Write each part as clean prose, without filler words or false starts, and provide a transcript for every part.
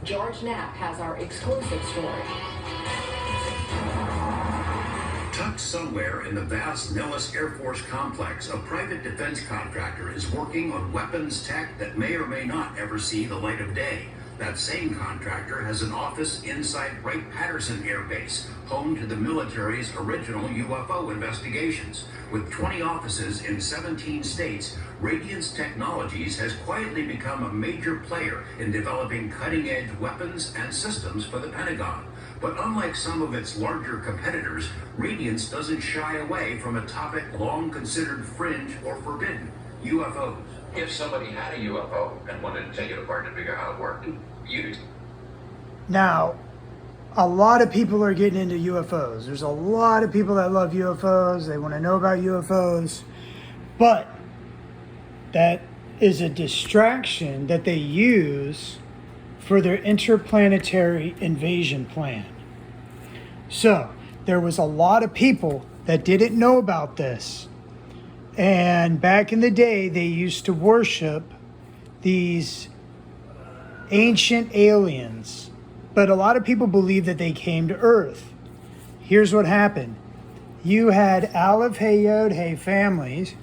George Knapp has our exclusive story. Tucked somewhere in the vast Nellis Air Force complex, a private defense contractor is working on weapons tech that may or may not ever see the light of day. That same contractor has an office inside Wright-Patterson Air Base, home to the military's original UFO investigations. With 20 offices in 17 states, Radiance Technologies has quietly become a major player in developing cutting-edge weapons and systems for the Pentagon. But unlike some of its larger competitors, Radiance doesn't shy away from a topic long considered fringe or forbidden: UFOs. If somebody had a UFO and wanted to take it apart to figure out how it worked, you'd... Now, a lot of people are getting into UFOs. There's a lot of people that love UFOs. They want to know about UFOs. But that is a distraction that they use for their interplanetary invasion plan. So, there was a lot of people that didn't know about this. And back in the day, they used to worship these ancient aliens. But a lot of people believe that they came to Earth. Here's what happened. You had Aleph, Hey, Yod, Hey families.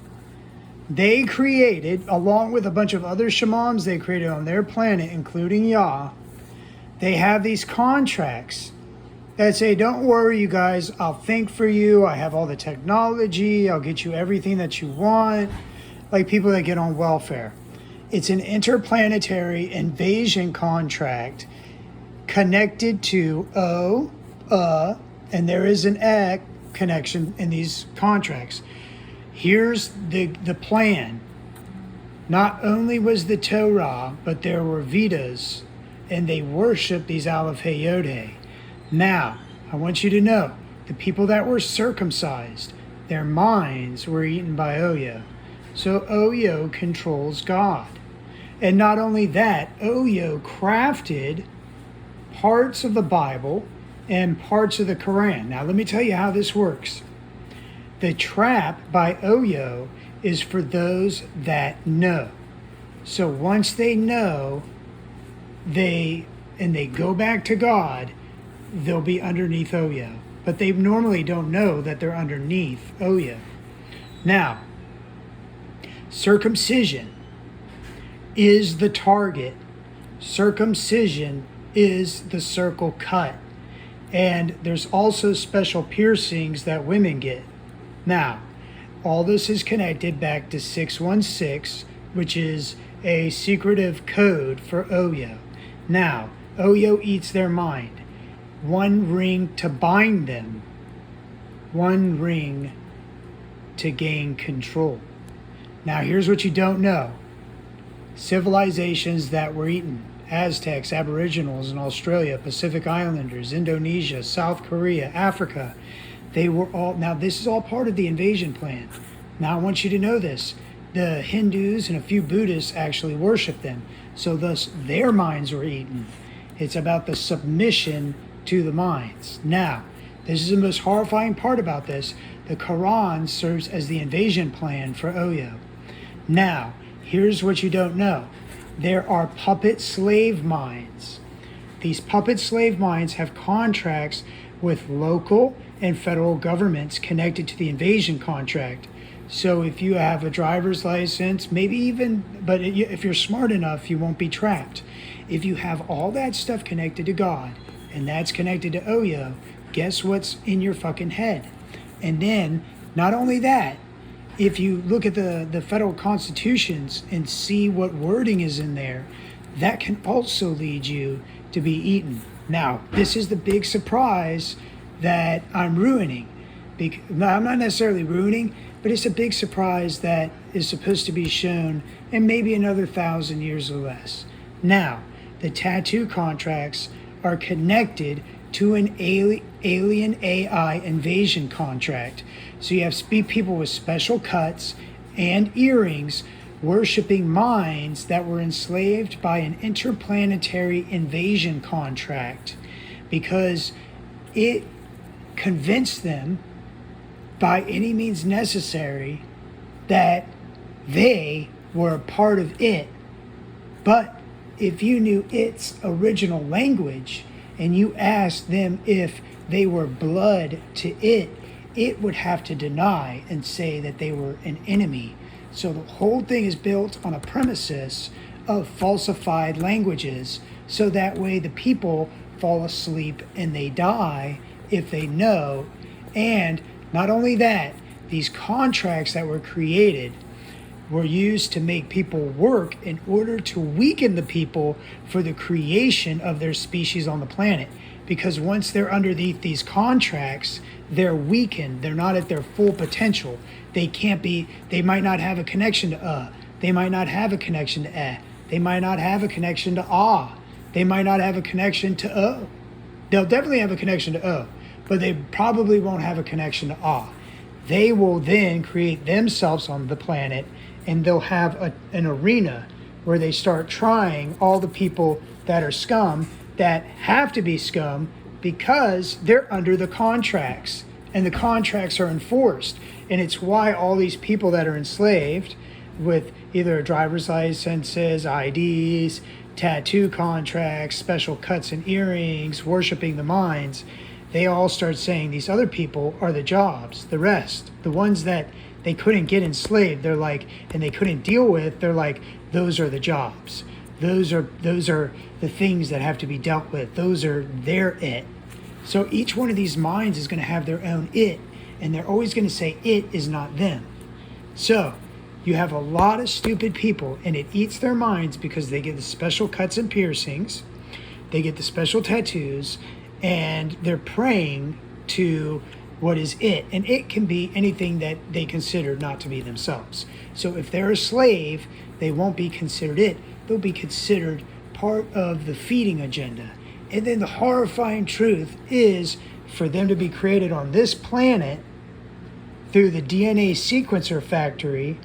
They created, along with a bunch of other shamans they created on their planet, including Yah, they have these contracts that say, don't worry, you guys, I'll think for you. I have all the technology. I'll get you everything that you want. Like people that get on welfare. It's an interplanetary invasion contract connected to and there is an connection in these contracts. Here's the plan. Not only was the Torah, but there were Vedas, and they worshiped these Aleph, Hey, Yod, Hey. Now, I want you to know, the people that were circumcised, their minds were eaten by Oyo. So Oyo controls God. And not only that, Oyo crafted parts of the Bible and parts of the Quran. Now, let me tell you how this works. The trap by Oyo is for those that know. So once they know, they go back to God, they'll be underneath Oyo. But they normally don't know that they're underneath Oyo. Now, circumcision is the target. Circumcision is the circle cut. And there's also special piercings that women get. Now, all this is connected back to 616, which is a secretive code for Oyo. Now, Oyo eats their mind. One ring to bind them. One ring to gain control. Now, here's what you don't know. Civilizations that were eaten: Aztecs, Aboriginals in Australia, Pacific Islanders, Indonesia, South Korea, Africa. They were all, now this is all part of the invasion plan. Now I want you to know this. The Hindus and a few Buddhists actually worship them. So thus their minds were eaten. It's about the submission to the minds. Now, this is the most horrifying part about this. The Quran serves as the invasion plan for Oyo. Now, here's what you don't know. There are puppet slave minds. These puppet slave minds have contracts with local and federal governments connected to the invasion contract. So if you have a driver's license, maybe even, but if you're smart enough, you won't be trapped. If you have all that stuff connected to God, and that's connected to Oyo, guess what's in your fucking head? And then, not only that, if you look at the federal constitutions and see what wording is in there, that can also lead you to be eaten. Now, this is the big surprise that I'm ruining. I'm not necessarily ruining, but it's a big surprise that is supposed to be shown in maybe another 1,000 years or less. Now, the tattoo contracts are connected to an alien AI invasion contract. So you have people with special cuts and earrings worshiping minds that were enslaved by an interplanetary invasion contract because it convinced them by any means necessary that they were a part of it. But if you knew its original language and you asked them if they were blood to it, it would have to deny and say that they were an enemy. So the whole thing is built on a premises of falsified languages, so that way the people fall asleep and they die if they know. And not only that, these contracts that were created were used to make people work in order to weaken the people for the creation of their species on the planet. Because once they're underneath these contracts, they're weakened. They're not at their full potential. They can't be, they might not have a connection to they might not have a connection to they might not have a connection to they might not have a connection to o. They'll definitely have a connection to o, but they probably won't have a connection to They will then create themselves on the planet, and they'll have an arena where they start trying all the people that are scum, that have to be scum because they're under the contracts, and the contracts are enforced. And it's why all these people that are enslaved with either driver's licenses, IDs, tattoo contracts, special cuts and earrings, worshiping the mines, they all start saying these other people are the jobs, the rest, the ones that they couldn't get enslaved, they're like, and they couldn't deal with, they're like, those are the jobs. Those are the things that have to be dealt with. Those are their it. So each one of these minds is going to have their own it, and they're always going to say it is not them. So you have a lot of stupid people, and it eats their minds because they get the special cuts and piercings, they get the special tattoos, and they're praying to what is it. And it can be anything that they consider not to be themselves. So if they're a slave, they won't be considered it. They'll be considered part of the feeding agenda. And then the horrifying truth is for them to be created on this planet through the DNA sequencer factory,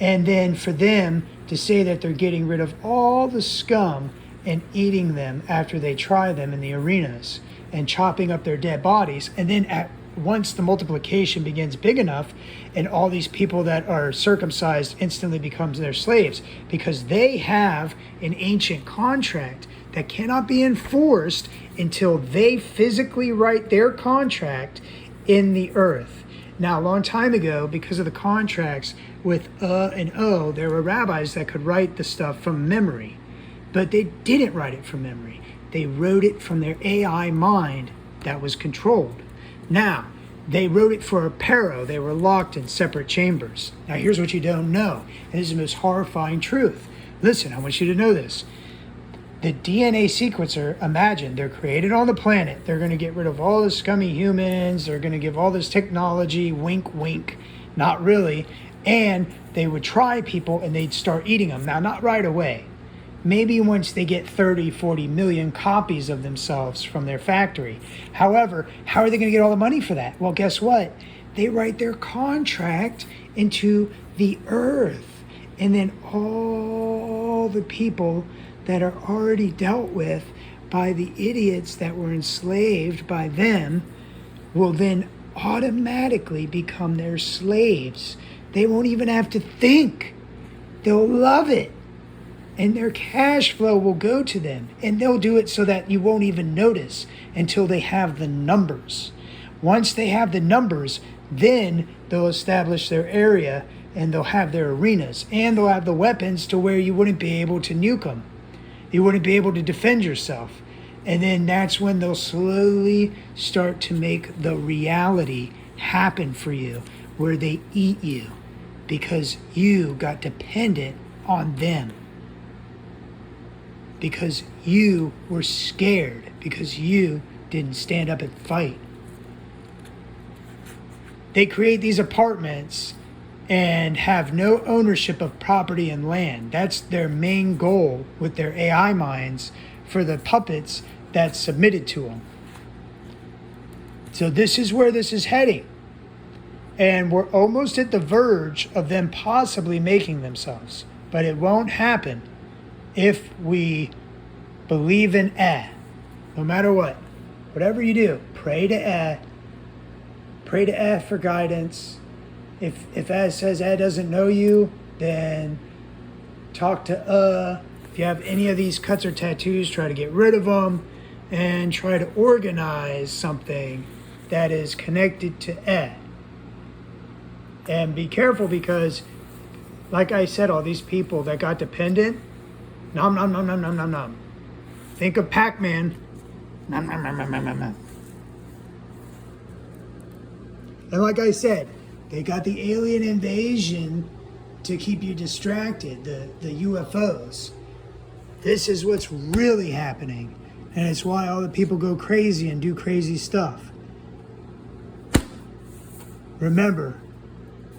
and then for them to say that they're getting rid of all the scum and eating them after they try them in the arenas and chopping up their dead bodies. And then once the multiplication begins big enough, and all these people that are circumcised instantly becomes their slaves, because they have an ancient contract that cannot be enforced until they physically write their contract in the earth. Now, a long time ago, because of the contracts with and o, there were rabbis that could write the stuff from memory, but they didn't write it from memory. They wrote it from their AI mind that was controlled. Now, they wrote it for a paro. They were locked in separate chambers. Now, here's what you don't know, and this is the most horrifying truth. Listen, I want you to know this. The DNA sequencer, imagine, they're created on the planet. They're going to get rid of all the scummy humans. They're going to give all this technology, wink, wink, not really. And they would try people, and they'd start eating them. Now, not right away. Maybe once they get 30, 40 million copies of themselves from their factory. However, how are they going to get all the money for that? Well, guess what? They write their contract into the earth. And then all the people that are already dealt with by the idiots that were enslaved by them will then automatically become their slaves. They won't even have to think. They'll love it. And their cash flow will go to them. And they'll do it so that you won't even notice until they have the numbers. Once they have the numbers, then they'll establish their area, and they'll have their arenas, and they'll have the weapons to where you wouldn't be able to nuke them. You wouldn't be able to defend yourself. And then that's when they'll slowly start to make the reality happen for you, where they eat you because you got dependent on them. Because you were scared, because you didn't stand up and fight. They create these apartments and have no ownership of property and land. That's their main goal with their AI minds for the puppets that's submitted to them. So this is where this is heading. And we're almost at the verge of them possibly making themselves. But it won't happen if we believe in no matter what. Whatever you do, pray to Pray to for guidance. If says doesn't know you, then talk to If you have any of these cuts or tattoos, try to get rid of them and try to organize something that is connected to Ed. And be careful because, like I said, all these people that got dependent, nom nom nom nom nom nom nom. Think of Pac-Man. Nom nom nom nom nom nom nom. And like I said, they got the alien invasion to keep you distracted, the UFOs. This is what's really happening. And it's why all the people go crazy and do crazy stuff. Remember,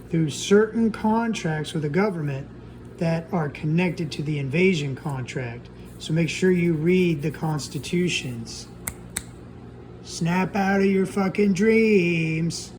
through certain contracts with the government that are connected to the invasion contract. So make sure you read the constitutions. Snap out of your fucking dreams.